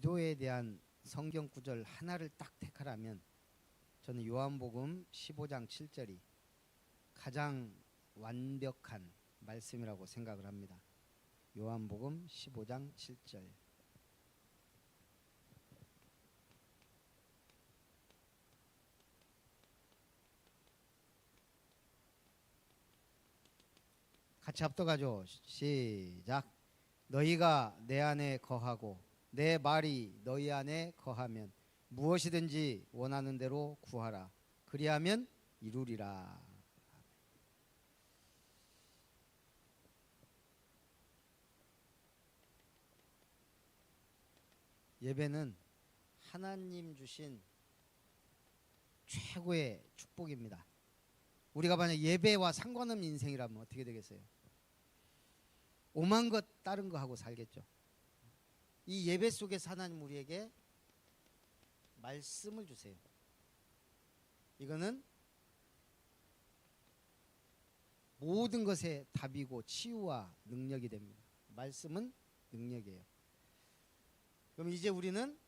기도에 대한 성경 구절 하나를 딱 택하라면 저는 요한복음 15장 7절이 가장 완벽한 말씀이라고 생각을 합니다. 요한복음 15장 7절. 같이 합독하죠. 시작. 너희가 내 안에 거하고 내 말이 너희 안에 거하면 무엇이든지 원하는 대로 구하라. 그리하면 이루리라. 예배는 하나님 주신 최고의 축복입니다. 우리가 만약 예배와 상관없는 인생이라면 어떻게 되겠어요? 오만 것 다른 거 하고 살겠죠. 이 예배 속에서 하나님 우리에게 말씀을 주세요. 이거는 모든 것의 답이고 치유와 능력이 됩니다. 말씀은 능력이에요. 그럼 이제 우리는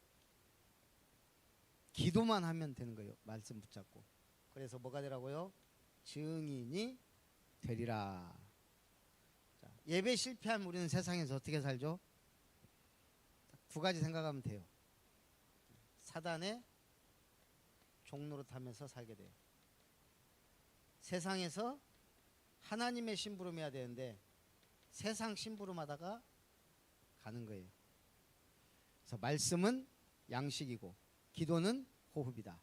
기도만 하면 되는 거예요. 말씀 붙잡고. 그래서 뭐가 되라고요? 증인이 되리라. 자, 예배 실패하면 우리는 세상에서 어떻게 살죠? 두 가지 생각하면 돼요. 사단의 종로로 타면서 살게 돼요. 세상에서 하나님의 심부름해야 되는데 세상 심부름하다가 가는 거예요. 그래서 말씀은 양식이고 기도는 호흡이다.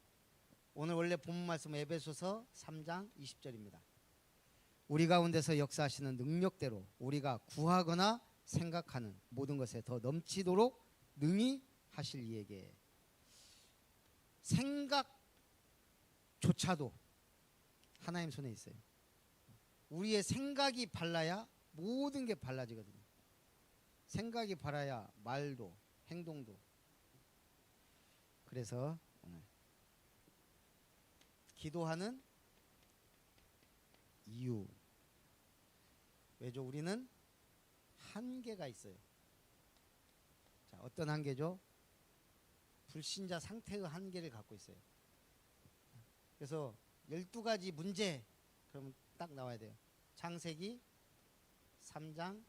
오늘 원래 본문 말씀은 에베소서 3장 20절입니다. 우리 가운데서 역사하시는 능력대로 우리가 구하거나 생각하는 모든 것에 더 넘치도록 능히 하실 이에게. 생각조차도 하나님 손에 있어요. 우리의 생각이 발라야 모든 게 발라지거든요. 생각이 발라야 말도 행동도. 그래서 오늘 기도하는 이유. 왜죠? 우리는 한계가 있어요. 자, 어떤 한계죠? 불신자 상태의 한계를 갖고 있어요. 그래서 12가지 문제 그러면 딱 나와야 돼요. 창세기 3장,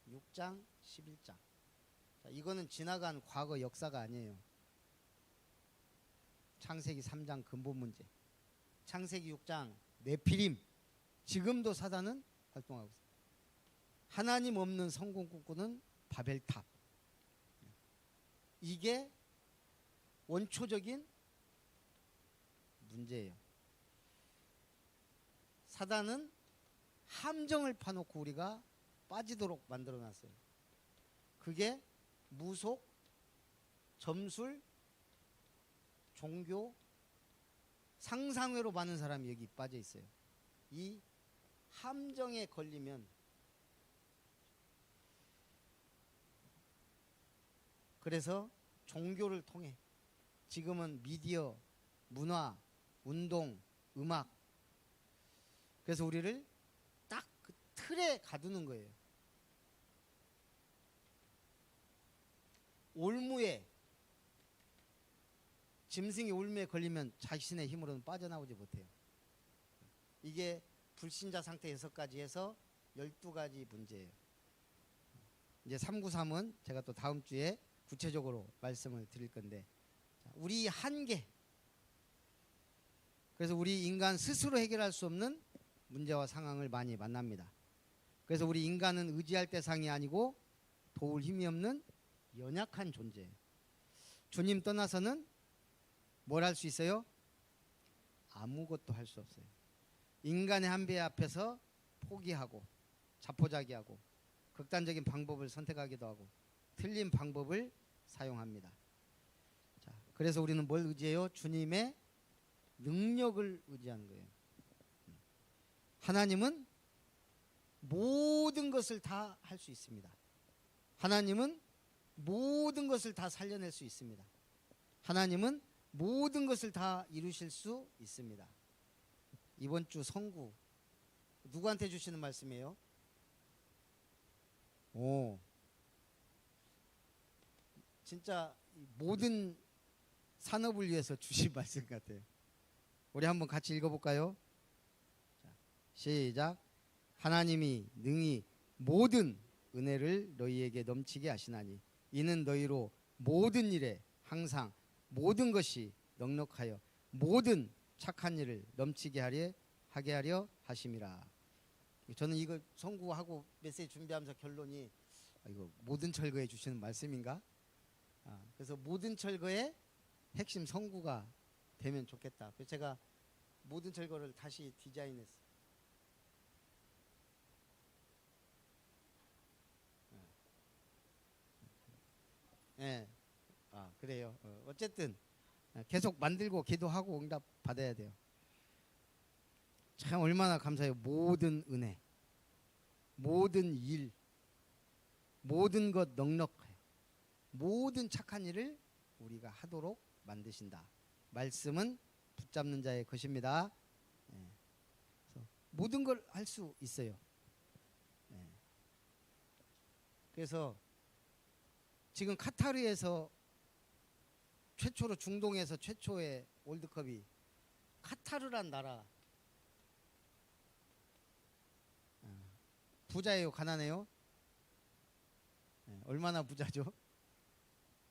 6장, 11장. 자, 이거는 지나간 과거 역사가 아니에요. 창세기 3장 근본 문제. 창세기 6장 네피림. 지금도 사단은 활동하고 있어요. 하나님 없는 성공 꿈꾸는 바벨탑. 이게 원초적인 문제예요. 사단은 함정을 파놓고 우리가 빠지도록 만들어 놨어요. 그게 무속, 점술, 종교, 상상외로 많은 사람이 여기 빠져 있어요. 이 함정에 걸리면 그래서 종교를 통해 지금은 미디어, 문화, 운동, 음악 그래서 우리를 딱 그 틀에 가두는 거예요. 올무에 짐승이 올무에 걸리면 자신의 힘으로는 빠져나오지 못해요. 이게 불신자 상태 6가지에서 12가지 문제예요. 이제 393은 제가 또 다음 주에 구체적으로 말씀을 드릴 건데 우리 한계. 그래서 우리 인간 스스로 해결할 수 없는 문제와 상황을 많이 만납니다. 그래서 우리 인간은 의지할 대상이 아니고 도울 힘이 없는 연약한 존재예요. 주님 떠나서는 뭘 할 수 있어요? 아무것도 할 수 없어요. 인간의 한계 앞에서 포기하고 자포자기하고 극단적인 방법을 선택하기도 하고 틀린 방법을 사용합니다. 자, 그래서 우리는 뭘 의지해요? 주님의 능력을 의지하는 거예요. 하나님은 모든 것을 다 할 수 있습니다. 하나님은 모든 것을 다 살려낼 수 있습니다. 하나님은 모든 것을 다 이루실 수 있습니다. 이번 주 성구 누구한테 주시는 말씀이에요? 진짜 모든 산업을 위해서 주신 말씀 같아요. 우리 한번 같이 읽어볼까요? 자, 시작. 하나님이 능히 모든 은혜를 너희에게 넘치게 하시나니 이는 너희로 모든 일에 항상 모든 것이 넉넉하여 모든 착한 일을 넘치게 하게 하려 하심이라. 저는 이거 선구하고 메시지 준비하면서 결론이 이거 모든 철거해 주시는 말씀인가? 그래서 모든 철거의 핵심 선구가 되면 좋겠다. 그래서 제가 모든 철거를 다시 디자인했어요. 예. 그래요. 어쨌든 계속 만들고 기도하고 응답 받아야 돼요. 참 얼마나 감사해요. 모든 은혜, 모든 일, 모든 것 넉넉해요. 모든 착한 일을 우리가 하도록 만드신다. 말씀은 붙잡는 자의 것입니다. 예. 그래서 모든 걸 할 수 있어요. 예. 그래서 지금 카타르에서 최초로 중동에서 최초의 월드컵이 카타르란 나라 부자예요, 가난해요? 얼마나 부자죠?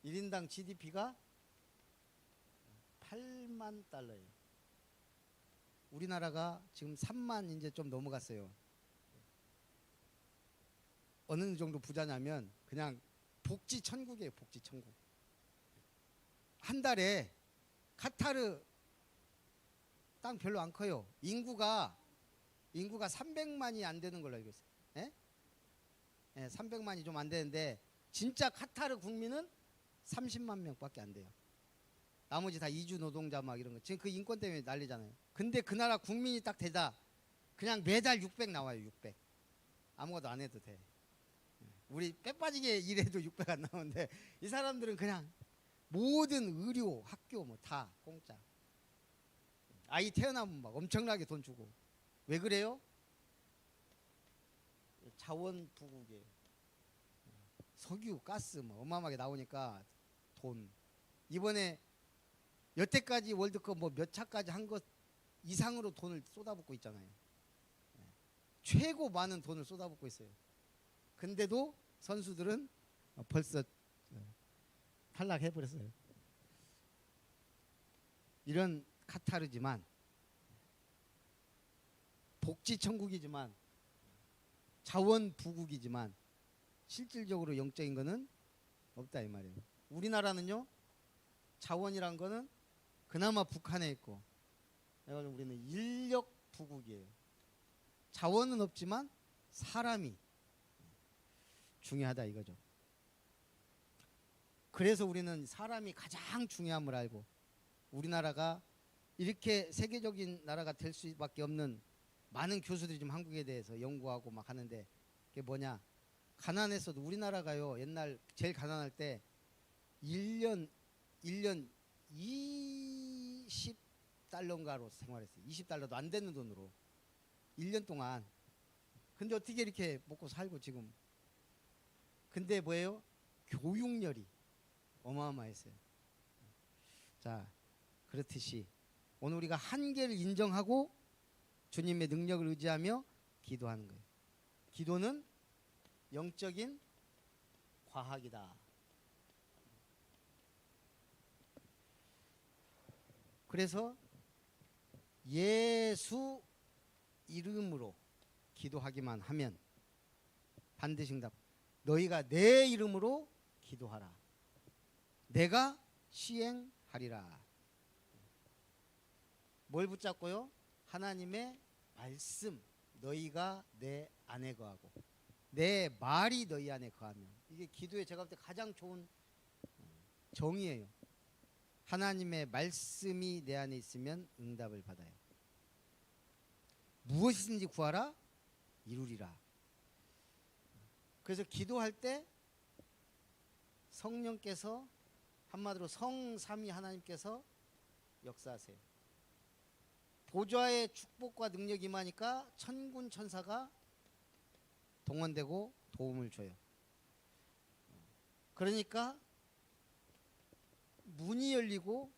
1인당 GDP가 8만 달러예요. 우리나라가 지금 3만 이제 좀 넘어갔어요. 어느 정도 부자냐면 그냥 복지 천국이에요, 복지 천국. 한 달에 카타르 땅 별로 안 커요. 인구가 300만이 안 되는 걸로 알고 있어요. 예? 예, 300만이 좀 안 되는데 진짜 카타르 국민은 30만 명밖에 안 돼요. 나머지 다 이주 노동자 막 이런 거. 지금 그 인권 때문에 난리잖아요. 근데 그 나라 국민이 딱 되다 그냥 매달 600 나와요. 600. 아무것도 안 해도 돼. 우리 빼빠지게 일해도 600 안 나오는데 이 사람들은 그냥 모든 의료, 학교 뭐 다 공짜. 아이 태어나면 막 엄청나게 돈 주고. 왜 그래요? 자원부국이에요. 석유, 가스 뭐 어마어마하게 나오니까 돈. 이번에 여태까지 월드컵 뭐 몇 차까지 한 것 이상으로 돈을 쏟아붓고 있잖아요. 최고 많은 돈을 쏟아붓고 있어요. 근데도 선수들은 벌써 탈락해버렸어요. 이런 카타르지만 복지천국이지만 자원부국이지만 실질적으로 영적인 거는 없다 이 말이에요. 우리나라는요 자원이란 거는 그나마 북한에 있고 그래가지고 우리는 인력부국이에요. 자원은 없지만 사람이 중요하다 이거죠. 그래서 우리는 사람이 가장 중요함을 알고 우리나라가 이렇게 세계적인 나라가 될 수밖에 없는 많은 교수들이 지금 한국에 대해서 연구하고 막 하는데 그게 뭐냐? 가난했어도 우리나라가요 옛날 제일 가난할 때 1년 20달러인가로 생활했어요. 20달러도 안 되는 돈으로 1년 동안. 근데 어떻게 이렇게 먹고 살고 지금. 근데 뭐예요? 교육열이 어마어마했어요. 자, 그렇듯이 오늘 우리가 한계를 인정하고 주님의 능력을 의지하며 기도하는 거예요. 기도는 영적인 과학이다. 그래서 예수 이름으로 기도하기만 하면 반드시 응답. 너희가 내 이름으로 기도하라. 내가 시행하리라. 뭘 붙잡고요? 하나님의 말씀. 너희가 내 안에 거하고 내 말이 너희 안에 거하면. 이게 기도에 제가 볼 때 가장 좋은 정의예요. 하나님의 말씀이 내 안에 있으면 응답을 받아요. 무엇이든지 구하라 이루리라. 그래서 기도할 때 성령께서 한마디로 성삼위 하나님께서 역사하세요. 보좌의 축복과 능력이 임하니까 천군 천사가 동원되고 도움을 줘요. 그러니까 문이 열리고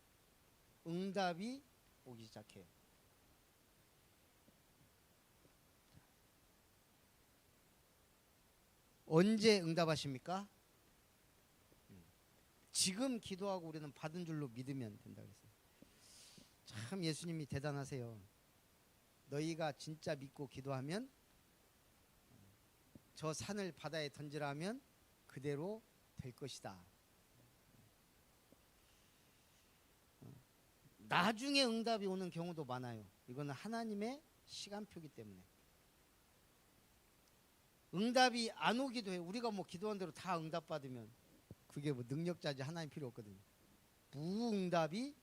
응답이 오기 시작해요. 언제 응답하십니까? 지금 기도하고 우리는 받은 줄로 믿으면 된다 그랬어요. 참 예수님이 대단하세요. 너희가 진짜 믿고 기도하면 저 산을 바다에 던지라 하면 그대로 될 것이다. 나중에 응답이 오는 경우도 많아요. 이거는 하나님의 시간표기 때문에. 응답이 안 오기도 해요. 우리가 뭐 기도한 대로 다 응답받으면 그게 뭐 능력자지 하나님 필요 없거든요. 무응답이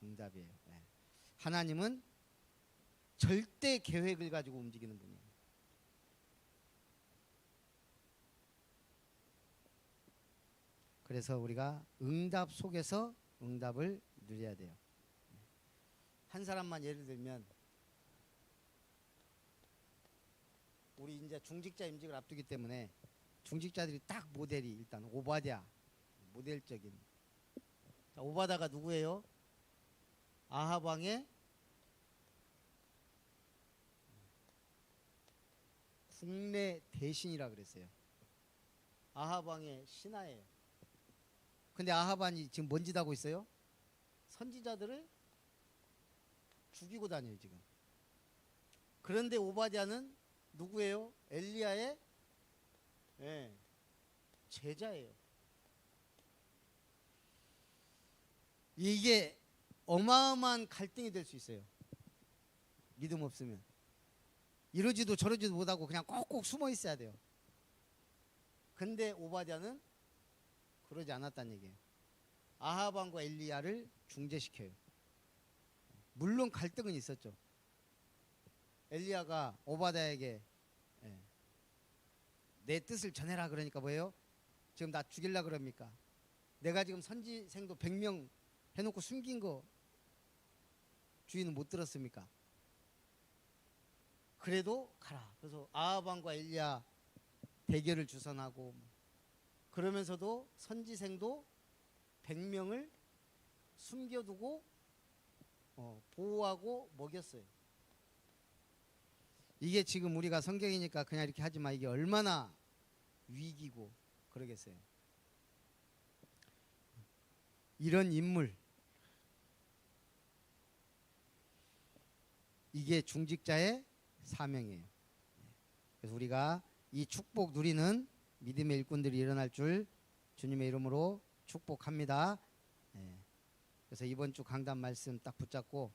응답이에요. 네. 하나님은 절대 계획을 가지고 움직이는 분이에요. 그래서 우리가 응답 속에서 응답을 누려야 돼요. 한 사람만 예를 들면 우리 이제 중직자 임직을 앞두기 때문에 중직자들이 딱 모델이 일단 오바댜 모델적인. 자, 오바댜가 누구예요? 아합 왕의 국내 대신이라 그랬어요. 아합 왕의 신하예요. 근데 아합 왕이 지금 뭔 짓 하고 있어요? 선지자들을 죽이고 다녀요 지금. 그런데 오바댜는 누구예요? 엘리야의 제자예요. 이게 어마어마한 갈등이 될 수 있어요. 믿음 없으면. 이러지도 저러지도 못하고 그냥 꼭꼭 숨어 있어야 돼요. 근데 오바댜는 그러지 않았다는 얘기예요. 아합 왕과 엘리야를 중재시켜요. 물론 갈등은 있었죠. 엘리야가 오바댜에게 내 뜻을 전해라 그러니까 뭐예요? 지금 나 죽일라 그럽니까? 내가 지금 선지생도 100명 해놓고 숨긴 거 주인은 못 들었습니까? 그래도 가라. 그래서 아합 왕과 엘리야 대결을 주선하고 그러면서도 선지생도 100명을 숨겨두고 보호하고 먹였어요. 이게 지금 우리가 성경이니까 그냥 이렇게 하지만 이게 얼마나 위기고 그러겠어요. 이런 인물, 이게 중직자의 사명이에요. 그래서 우리가 이 축복 누리는 믿음의 일꾼들이 일어날 줄 주님의 이름으로 축복합니다. 그래서 이번 주 강단 말씀 딱 붙잡고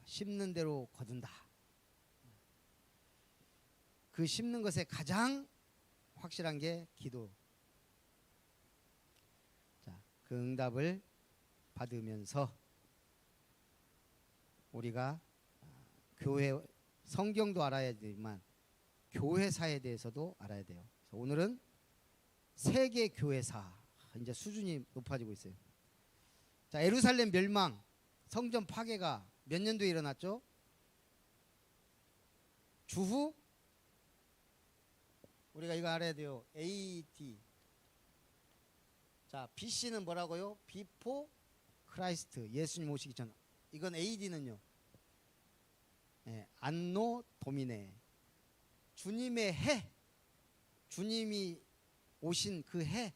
심는 대로 거둔다. 그 심는 것에 가장 확실한 게 기도. 자, 그 응답을 받으면서 우리가 교회 성경도 알아야 되지만 교회사에 대해서도 알아야 돼요. 그래서 오늘은 세계 교회사 이제 수준이 높아지고 있어요. 자, 예루살렘 멸망, 성전 파괴가 몇 년도에 일어났죠? 주후 우리가 이거 알아야 돼요. AD. 자, BC는 뭐라고요? 비포 크라이스트. 예수님 오시기 전. 이건 AD는요. 안노 도미네. 주님의 해. 주님이 오신 그 해.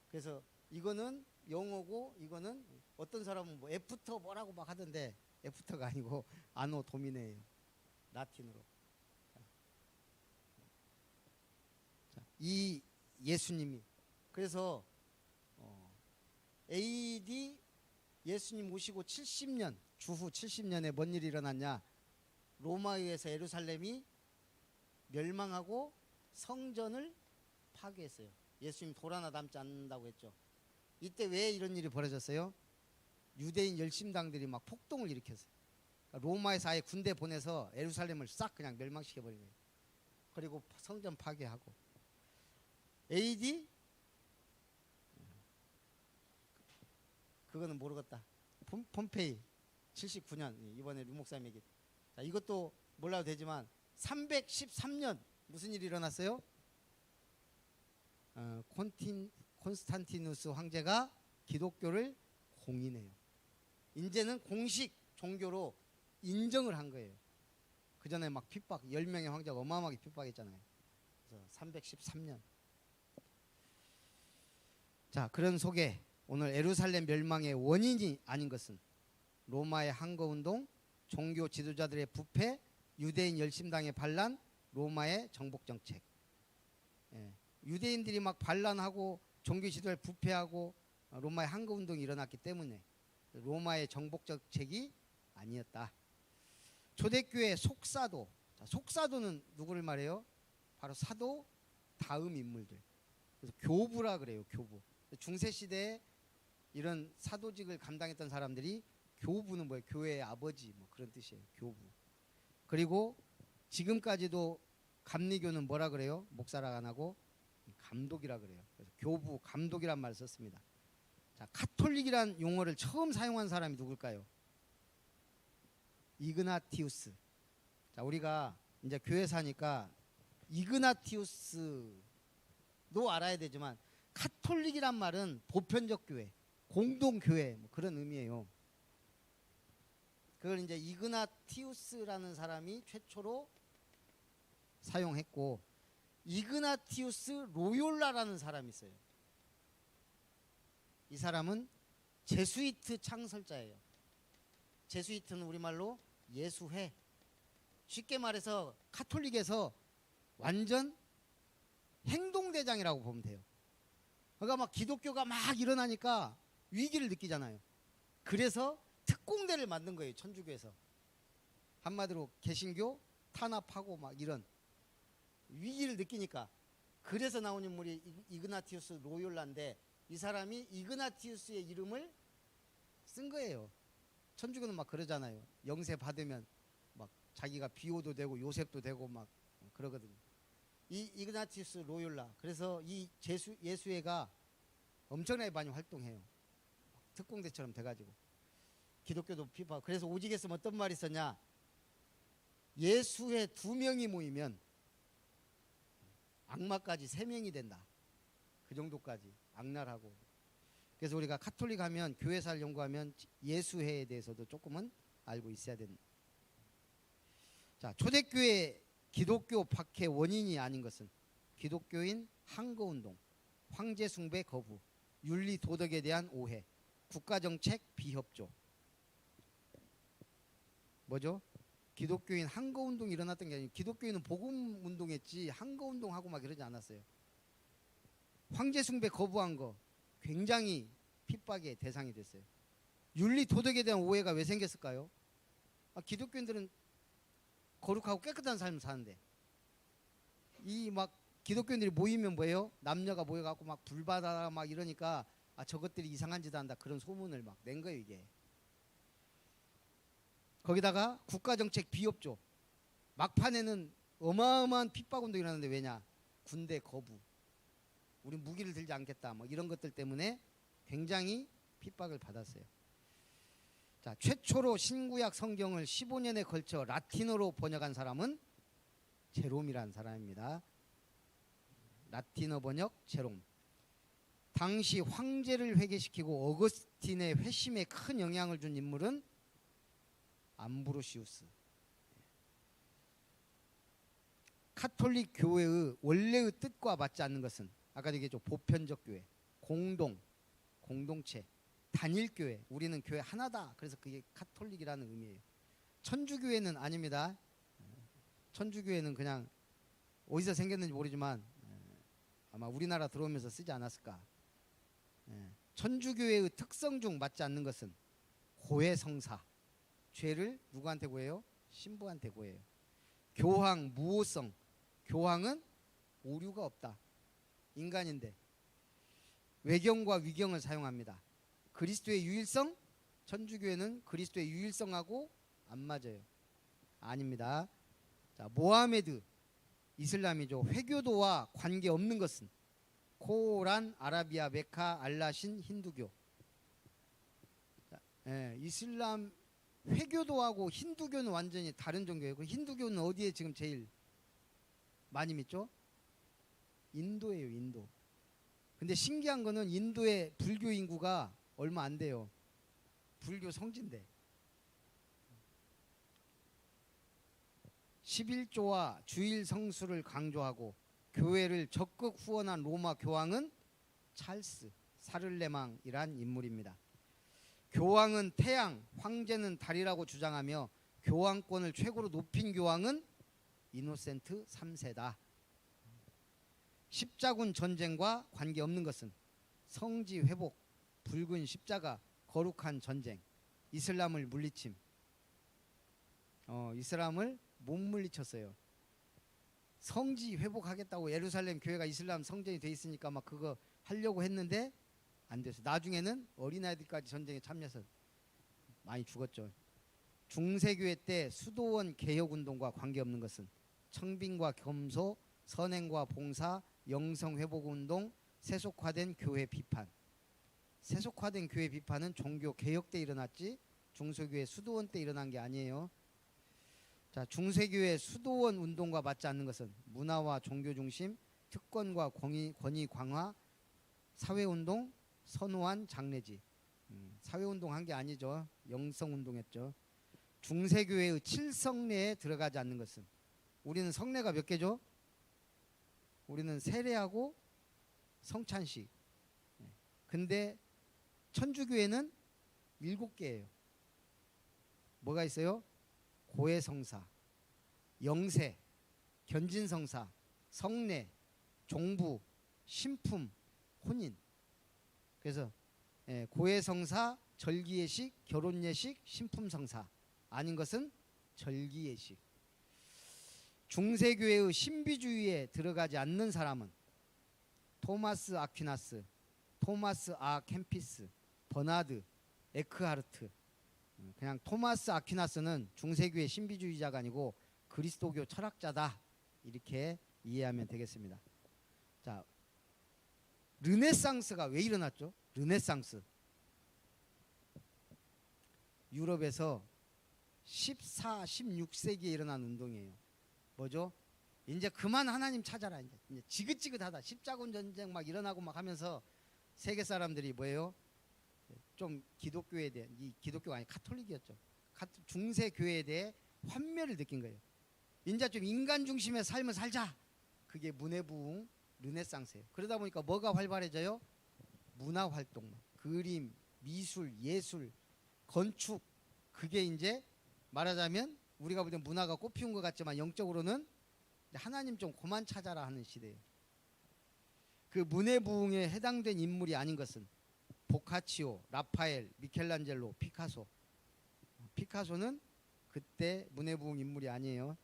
그래서 이거는 영어고 이거는 어떤 사람은 뭐 애프터 뭐라고 막 하던데 애프터가 아니고 안노 도미네예요. 라틴어로. 이 예수님이 그래서 AD 예수님 오시고 70년 주후 70년에 뭔 일이 일어났냐? 로마에 의해서 예루살렘이 멸망하고 성전을 파괴했어요. 예수님 돌 하나 남지 않는다고 했죠. 이때 왜 이런 일이 벌어졌어요? 유대인 열심당들이 막 폭동을 일으켰어요. 그러니까 로마에서 아예 군대 보내서 예루살렘을 싹 그냥 멸망시켜버린 거예요. 그리고 성전 파괴하고. AD? 그거는 모르겠다. 폼페이 79년 이번에 류 목사님 얘기. 자, 이것도 몰라도 되지만 313년 무슨 일이 일어났어요? 콘스탄티누스 황제가 기독교를 공이네요. 이제는 공식 종교로 인정을 한 거예요. 그 전에 막 핍박, 10명의 황제가 어마어마하게 핍박했잖아요. 그래서 313년. 자, 그런 속에 오늘 예루살렘 멸망의 원인이 아닌 것은 로마의 항거운동, 종교 지도자들의 부패, 유대인 열심당의 반란, 로마의 정복정책. 유대인들이 막 반란하고 종교 지도자를 부패하고 로마의 항거운동이 일어났기 때문에 로마의 정복정책이 아니었다. 초대교회 속사도. 자, 속사도는 누구를 말해요? 바로 사도 다음 인물들. 그래서 교부라 그래요. 교부. 중세시대에 이런 사도직을 감당했던 사람들이, 교부는 뭐예요? 교회의 아버지 뭐 그런 뜻이에요. 교부. 그리고 지금까지도 감리교는 뭐라 그래요? 목사라 안 하고 감독이라 그래요. 그래서 교부, 감독이란 말을 썼습니다. 자, 카톨릭이란 용어를 처음 사용한 사람이 누굴까요? 이그나티우스. 자, 우리가 이제 교회 사니까 이그나티우스도 알아야 되지만 카톨릭이란 말은 보편적 교회, 공동교회 뭐 그런 의미예요. 그걸 이제 이그나티우스라는 사람이 최초로 사용했고, 이그나티우스 로욜라라는 사람이 있어요. 이 사람은 제수이트 창설자예요. 제수이트는 우리말로 예수회. 쉽게 말해서 카톨릭에서 완전 행동대장이라고 보면 돼요. 그러니까 막 기독교가 막 일어나니까 위기를 느끼잖아요. 그래서 특공대를 만든 거예요. 천주교에서. 한마디로 개신교 탄압하고 막 이런 위기를 느끼니까. 그래서 나온 인물이 이그나티우스 로욜라인데, 이 사람이 이그나티우스의 이름을 쓴 거예요. 천주교는 막 그러잖아요. 영세 받으면 막 자기가 비호도 되고 요셉도 되고 막 그러거든요. 이 이그나티우스 로욜라. 그래서 이 예수회가 엄청나게 많이 활동해요. 특공대처럼 돼가지고 기독교도 비판하고. 그래서 오직에 쓰면 어떤 말이 있었냐? 예수회 2명이 모이면 악마까지 3명이 된다. 그 정도까지 악랄하고. 그래서 우리가 카톨릭 하면, 교회사를 연구하면 예수회에 대해서도 조금은 알고 있어야 된다. 자, 초대교회 기독교 박해 원인이 아닌 것은 기독교인 항거운동, 황제 숭배 거부, 윤리 도덕에 대한 오해, 국가정책 비협조. 뭐죠? 기독교인 항거운동이 일어났던 게 아니고, 기독교인은 복음운동했지 항거운동하고 막 이러지 않았어요. 황제 숭배 거부한 거 굉장히 핍박의 대상이 됐어요. 윤리 도덕에 대한 오해가 왜 생겼을까요? 기독교인들은 거룩하고 깨끗한 삶을 사는데, 이 막 기독교인들이 모이면 뭐예요? 남녀가 모여갖고 막 불바다 막 이러니까 저것들이 이상한 짓 한다, 그런 소문을 막 낸 거예요. 이게 거기다가 국가정책 비협조. 막판에는 어마어마한 핍박운동이 일어났는데, 왜냐? 군대 거부. 우리 무기를 들지 않겠다 뭐 이런 것들 때문에 굉장히 핍박을 받았어요. 자, 최초로 신구약 성경을 15년에 걸쳐 라틴어로 번역한 사람은 제롬이라는 사람입니다. 라틴어 번역 제롬. 당시 황제를 회개시키고 어거스틴의 회심에 큰 영향을 준 인물은 암브로시우스. 카톨릭 교회의 원래의 뜻과 맞지 않는 것은 아까도 얘기했죠. 보편적 교회, 공동체, 단일교회. 우리는 교회 하나다. 그래서 그게 카톨릭이라는 의미예요. 천주교회는 아닙니다. 천주교회는 그냥 어디서 생겼는지 모르지만 아마 우리나라 들어오면서 쓰지 않았을까. 천주교회의 특성 중 맞지 않는 것은 고해성사. 죄를 누구한테 고해요? 신부한테 고해요. 교황 무호성. 교황은 오류가 없다. 인간인데. 외경과 위경을 사용합니다. 그리스도의 유일성. 천주교회는 그리스도의 유일성하고 안 맞아요. 아닙니다. 자, 모하메드. 이슬람이죠. 회교도와 관계없는 것은 코란, 아라비아, 메카, 알라신, 힌두교. 자, 이슬람 회교도하고 힌두교는 완전히 다른 종교예요. 그 힌두교는 어디에 지금 제일 많이 믿죠? 인도예요. 인도. 근데 신기한 거는 인도의 불교 인구가 얼마 안 돼요. 불교 성지인데. 11조와 주일 성수를 강조하고 교회를 적극 후원한 로마 교황은 찰스 사를레망이란 인물입니다. 교황은 태양, 황제는 달이라고 주장하며 교황권을 최고로 높인 교황은 이노센트 3세다. 십자군 전쟁과 관계없는 것은 성지 회복, 붉은 십자가, 거룩한 전쟁, 이슬람을 물리침. 이슬람을 못 물리쳤어요. 성지 회복하겠다고 예루살렘 교회가 이슬람 성전이 돼 있으니까 막 그거 하려고 했는데 안 됐어요. 나중에는 어린아이들까지 전쟁에 참여해서 많이 죽었죠. 중세교회 때 수도원 개혁운동과 관계없는 것은 청빙과 겸소, 선행과 봉사, 영성회복운동, 세속화된 교회 비판. 세속화된 교회 비판은 종교 개혁 때 일어났지 중세교회 수도원 때 일어난 게 아니에요. 자, 중세교회 수도원 운동과 맞지 않는 것은 문화와 종교 중심, 특권과 권위 강화, 사회운동, 선호한 장례지. 사회운동 한 게 아니죠. 영성운동했죠. 중세교회의 7성례에 들어가지 않는 것은 우리는 성례가 몇 개죠? 우리는 세례하고 성찬식. 근데 천주교회는 7개예요. 뭐가 있어요? 고해성사, 영세, 견진성사, 성례, 종부, 신품, 혼인. 그래서 고해성사, 절기예식, 결혼예식, 신품성사. 아닌 것은 절기예식. 중세교회의 신비주의에 들어가지 않는 사람은 토마스 아퀴나스, 토마스 아 캠피스, 버나드, 에크하르트. 그냥 토마스 아퀴나스는 중세교회 신비주의자가 아니고 그리스도교 철학자다. 이렇게 이해하면 되겠습니다. 자, 르네상스가 왜 일어났죠? 르네상스. 유럽에서 14, 16세기에 일어난 운동이에요. 뭐죠? 이제 그만 하나님 찾아라. 이제 지긋지긋하다. 십자군 전쟁 막 일어나고 막 하면서 세계 사람들이 뭐예요? 좀 기독교에 대해, 이 기독교가 아니 카톨릭이었죠. 중세 교회에 대해 환멸을 느낀 거예요. 이제 좀 인간 중심의 삶을 살자. 그게 문해부흥, 르네상스예요. 그러다 보니까 뭐가 활발해져요? 문화 활동, 그림, 미술, 예술, 건축. 그게 이제 말하자면 우리가 볼 때 문화가 꽃피운 것 같지만 영적으로는 하나님 좀 그만 찾아라 하는 시대예요. 그 문해부흥에 해당된 인물이 아닌 것은 보카치오, 라파엘, 미켈란젤로, 피카소. 피카소는 그때 문해부흥 인물이 아니에요.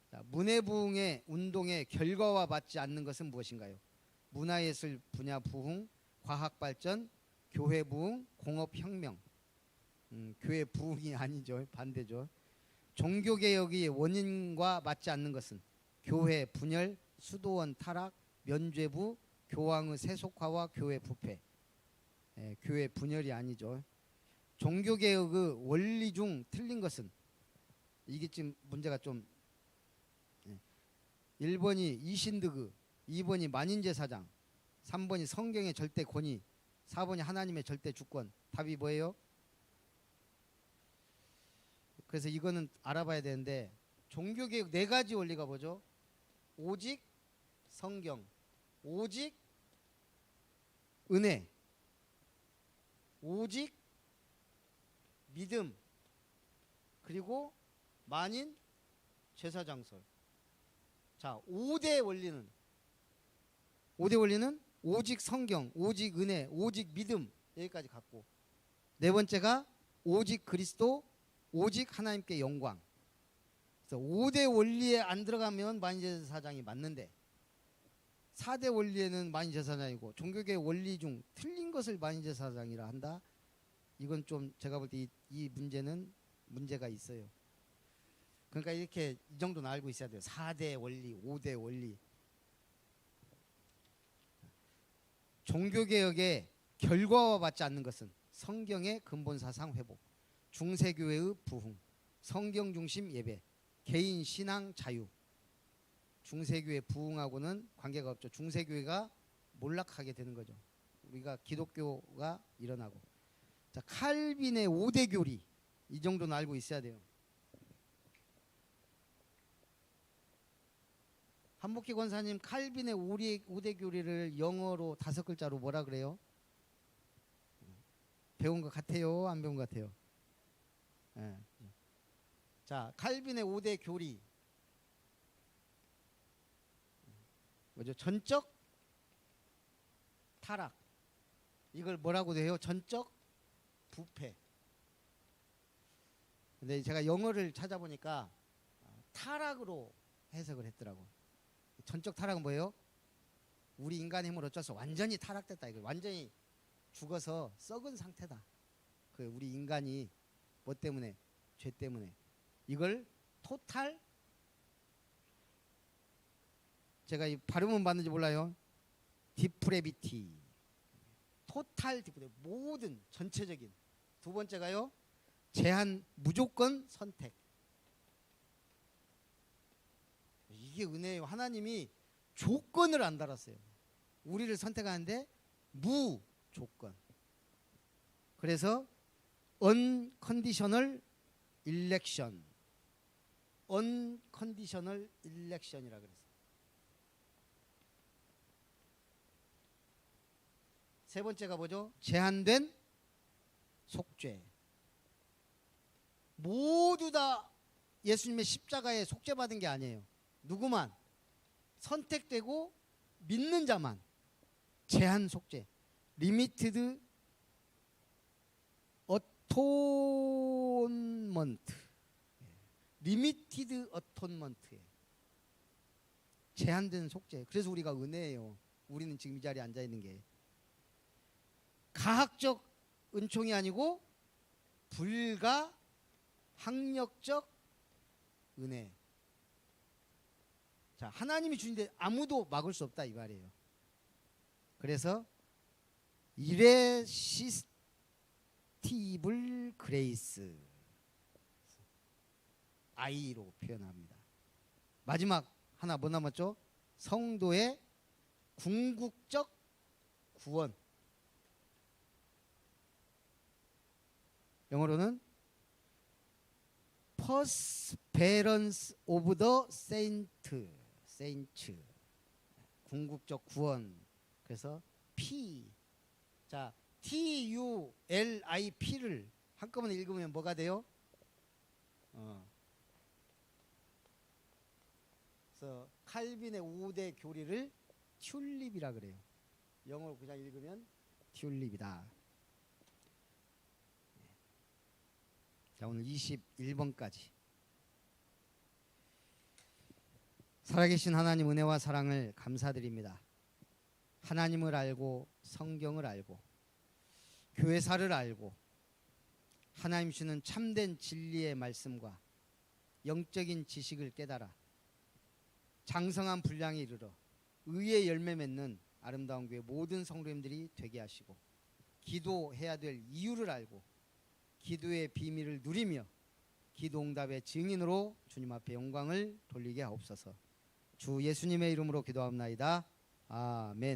자, 문해부흥의 운동의 결과와 맞지 않는 것은 무엇인가요? 문화예술 분야 부흥, 과학발전, 교회부흥, 공업혁명. 교회 부흥이 아니죠. 반대죠. 종교개혁의 원인과 맞지 않는 것은 교회 분열, 수도원 타락, 면죄부, 교황의 세속화와 교회 부패. 교회 분열이 아니죠. 종교개혁의 원리 중 틀린 것은 이게 지금 문제가 좀 1번이 이신득의, 2번이 만인제사장, 3번이 성경의 절대 권위, 4번이 하나님의 절대 주권. 답이 뭐예요? 그래서 이거는 알아봐야 되는데 종교개혁 4가지 원리가 뭐죠? 오직 성경, 오직 은혜, 오직 믿음, 그리고 만인 제사장설. 자, 5대 원리는 오직 성경, 오직 은혜, 오직 믿음. 여기까지 갖고, 4번째가 오직 그리스도, 오직 하나님께 영광. 그래서 5대 원리에 안 들어가면 만인제사장이 맞는데 4대 원리에는 만인제사장이고 종교개혁 원리 중 틀린 것을 만인제사장이라 한다. 이건 좀 제가 볼 때 이 문제는 문제가 있어요. 그러니까 이렇게 이 정도는 알고 있어야 돼요. 4대 원리, 5대 원리. 종교개혁의 결과와 맞지 않는 것은 성경의 근본사상 회복, 중세교회의 부흥, 성경 중심 예배, 개인 신앙 자유. 중세교회 부흥하고는 관계가 없죠. 중세교회가 몰락하게 되는 거죠. 우리가 기독교가 일어나고. 자, 칼빈의 5대 교리 이 정도는 알고 있어야 돼요. 한복희 권사님 칼빈의 5대 교리를 영어로 5글자로 뭐라 그래요? 배운 것 같아요? 안 배운 것 같아요? 네. 자, 칼빈의 5대 교리 뭐죠? 전적 타락, 이걸 뭐라고 해요? 전적 부패. 근데 제가 영어를 찾아보니까 타락으로 해석을 했더라고. 전적 타락은 뭐예요? 우리 인간의 힘을 어쩌서 완전히 타락됐다. 이거 완전히 죽어서 썩은 상태다. 그 우리 인간이 뭐 때문에? 죄 때문에. 이걸 토탈, 제가 이 발음은 맞는지 몰라요. 디프레비티. 토탈 디프레비티. 모든 전체적인. 두 번째가요. 제한 무조건 선택. 이게 은혜예요. 하나님이 조건을 안 달았어요. 우리를 선택하는데 무조건. 그래서 unconditional election, unconditional election이라 그랬어요. 세 번째가 뭐죠? 제한된 속죄. 모두 다 예수님의 십자가에 속죄받은 게 아니에요. 누구만? 선택되고 믿는 자만. 제한 속죄. 리미티드 어톤먼트. 리미티드 어톤먼트. 제한된 속죄. 그래서 우리가 은혜예요. 우리는 지금 이 자리에 앉아 있는 게 가학적 은총이 아니고 불가 학력적 은혜. 자, 하나님이 주신데 아무도 막을 수 없다 이 말이에요. 그래서 이레시스티블 그레이스, I로 표현합니다. 마지막 하나 뭐 남았죠? 성도의 궁극적 구원. 영어로는 Perseverance of the Saints. 궁극적 구원. 그래서 P. 자, TULIP를 한꺼번에 읽으면 뭐가 돼요? 그래서 칼빈의 5대 교리를 튤립이라 그래요. 영어로 그냥 읽으면 튤립이다. 자, 오늘 21번까지. 살아계신 하나님 은혜와 사랑을 감사드립니다. 하나님을 알고 성경을 알고 교회사를 알고 하나님 주는 참된 진리의 말씀과 영적인 지식을 깨달아 장성한 분량에 이르러 의의 열매 맺는 아름다운 교회 모든 성도님들이 되게 하시고 기도해야 될 이유를 알고 기도의 비밀을 누리며 기도응답의 증인으로 주님 앞에 영광을 돌리게 하옵소서. 주 예수님의 이름으로 기도합나이다. 아멘.